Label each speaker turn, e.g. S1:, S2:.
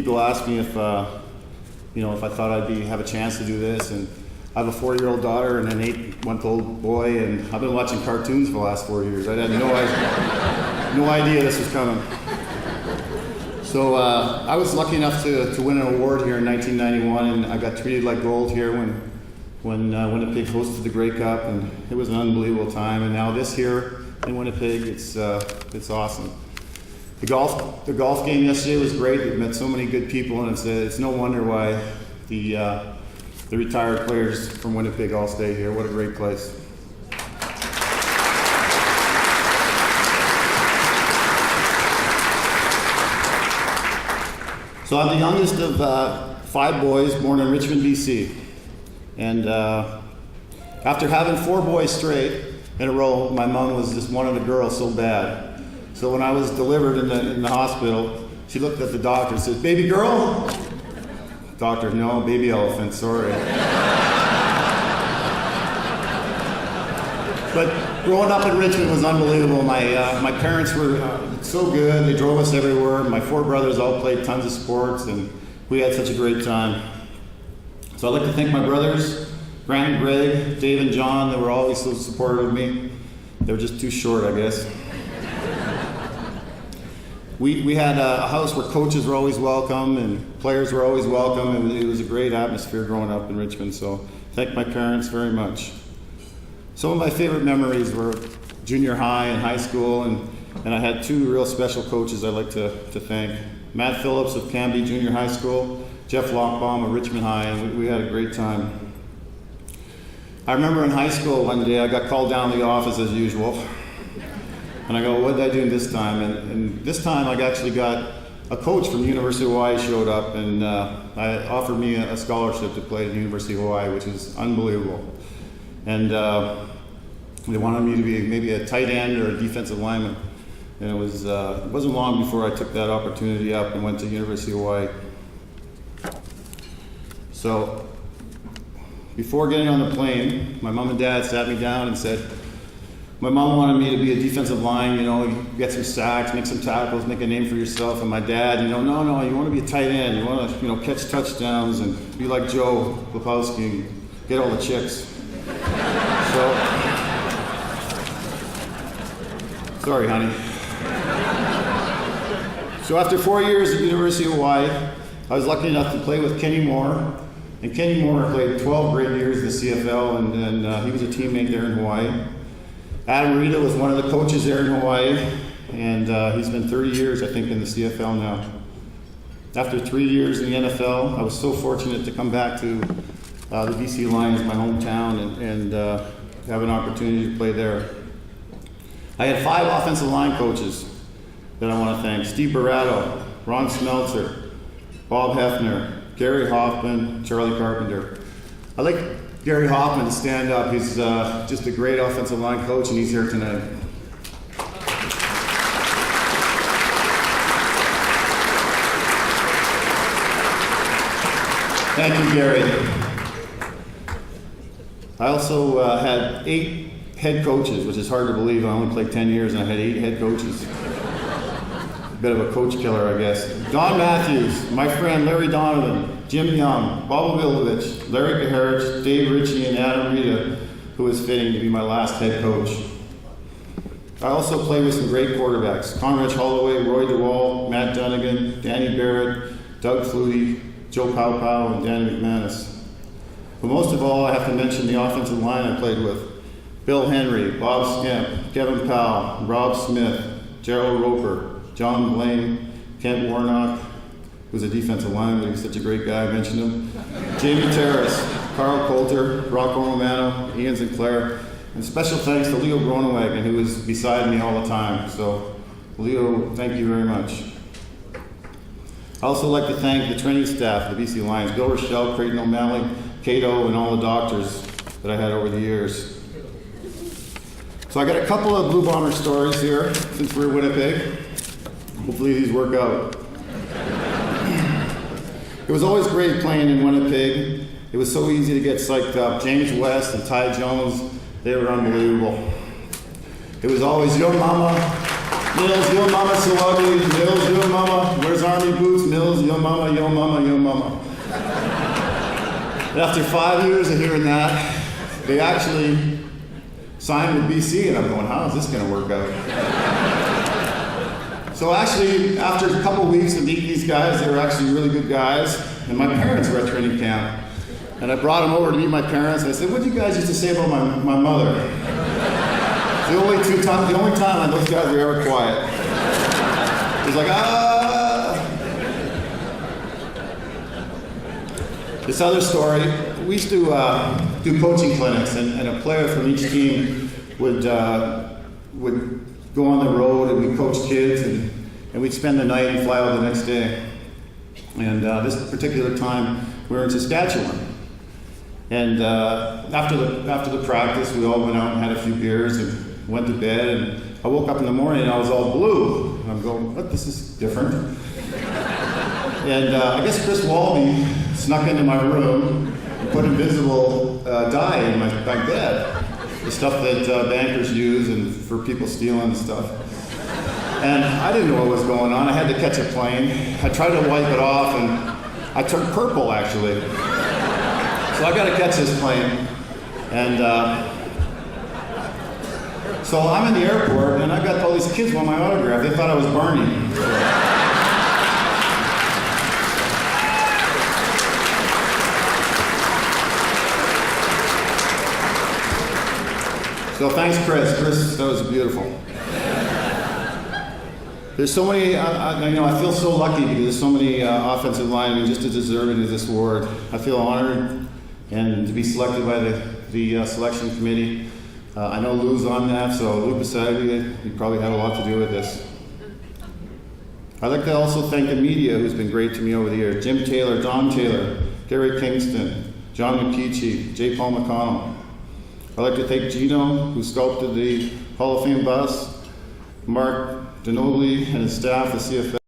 S1: people ask me if if I thought have a chance to do this, and I have a 4-year-old daughter and an 8-month-old boy, and I've been watching cartoons for the last 4 years. I had no idea this was coming. So I was lucky enough to win an award here in 1991, and I got treated like gold here when Winnipeg hosted the Grey Cup, and it was an unbelievable time. And now this here in Winnipeg, it's awesome. The golf game yesterday was great. We met so many good people, and it's no wonder why the retired players from Winnipeg all stay here. What a great place. So I'm the youngest of 5 boys born in Richmond, BC. And after having 4 boys straight in a row, my mom was just wanted a girl so bad. So when I was delivered in the hospital, she looked at the doctor and said, "Baby girl?" Doctor, "No, baby elephant, sorry." But growing up in Richmond was unbelievable. My parents were so good. They drove us everywhere. My 4 brothers all played tons of sports, and we had such a great time. So I'd like to thank my brothers, Grant and Greg, Dave and John. They were always so supportive of me. They were just too short, I guess. We had a house where coaches were always welcome and players were always welcome. It was a great atmosphere growing up in Richmond, so thank my parents very much. Some of my favorite memories were junior high and high school, and I had 2 real special coaches I'd like to thank. Matt Phillips of Cambie Junior High School, Jeff Lockbaum of Richmond High, and we had a great time. I remember in high school one day I got called down to the office as usual. And I go, what did I do this time? And this time I actually got a coach from the University of Hawaii showed up, and I offered me a scholarship to play at the University of Hawaii, which is unbelievable. And they wanted me to be maybe a tight end or a defensive lineman. And it wasn't long before I took that opportunity up and went to the University of Hawaii. So before getting on the plane, my mom and dad sat me down and said, my mom wanted me to be a defensive line, get some sacks, make some tackles, make a name for yourself. And my dad, no, you want to be a tight end. You want to, catch touchdowns and be like Joe Lepowski and get all the chicks. So, sorry, honey. So after 4 years at the University of Hawaii, I was lucky enough to play with Kenny Moore. And Kenny Moore played 12 great years in the CFL, and he was a teammate there in Hawaii. Adam Rita was one of the coaches there in Hawaii, and he's been 30 years, I think, in the CFL now. After 3 years in the NFL, I was so fortunate to come back to the BC Lions, my hometown, and have an opportunity to play there. I had 5 offensive line coaches that I want to thank. Steve Barato, Ron Smeltzer, Bob Hefner, Gary Hoffman, Charlie Carpenter. I'd like Gary Hoffman to stand up. He's just a great offensive line coach, and he's here tonight. Thank you, Gary. I also had 8 head coaches, which is hard to believe. I only played 10 years, and I had 8 head coaches. Bit of a coach killer, I guess. Don Matthews, my friend Larry Donovan, Jim Young, Bob Vilovich, Larry Kaharich, Dave Ritchie, and Adam Rita, who is fitting to be my last head coach. I also played with some great quarterbacks: Conrad Holloway, Roy DeWall, Matt Dunnigan, Danny Barrett, Doug Flutie, Joe Powpow, and Danny McManus. But most of all, I have to mention the offensive line I played with: Bill Henry, Bob Skemp, Kevin Powell, Rob Smith, Gerald Roper, John Blaine, Kent Warnock, who's a defensive lineman, but he's such a great guy, I mentioned him. Jamie Terrace, Carl Coulter, Rocco Romano, Ian Sinclair, and special thanks to Leo Gronewagen, who is beside me all the time. So, Leo, thank you very much. I also like to thank the training staff of the BC Lions: Bill Rochelle, Creighton O'Malley, Cato, and all the doctors that I had over the years. So I got a couple of Blue Bomber stories here, since we're in Winnipeg. Hopefully these work out. It was always great playing in Winnipeg. It was so easy to get psyched up. James West and Ty Jones, they were unbelievable. It was always, yo mama, Mills, yo mama so ugly. Mills, yo mama. Where's Army boots? Mills, yo mama, yo mama, yo mama. And after 5 years of hearing that, they actually signed with BC, and I'm going, how is this going to work out? So actually, after a couple weeks of meeting these guys, they were actually really good guys, and my parents were at training camp. And I brought them over to meet my parents, and I said, what did you guys used to say about my mother? The only time those guys were ever quiet. It was like, This other story, we used to do coaching clinics, and a player from each team would go on the road, and we'd coach kids, and we'd spend the night and fly out the next day. And this particular time, we were in Saskatchewan. And after the practice, we all went out and had a few beers and went to bed. And I woke up in the morning and I was all blue. And I'm going, what? This is different. And I guess Chris Walby snuck into my room and put invisible dye in my bed. The stuff that bankers use and for people stealing and stuff. And I didn't know what was going on. I had to catch a plane. I tried to wipe it off, and I turned purple, actually. So I got to catch this plane. And so I'm in the airport, and I got all these kids want my autograph. They thought I was Barney. So thanks, Chris. Chris, that was beautiful. There's so many, I feel so lucky because there's so many offensive linemen just as deserving of this award. I feel honored and to be selected by the selection committee. I know Lou's on that, so Lou Bisaglia, he probably had a lot to do with this. I'd like to also thank the media who's been great to me over the years. Jim Taylor, Don Taylor, Gary Kingston, John McKeechee, J. Paul McConnell. I'd like to thank Gino, who sculpted the Hall of Fame bus, Mark Denobly and his staff, the CFL.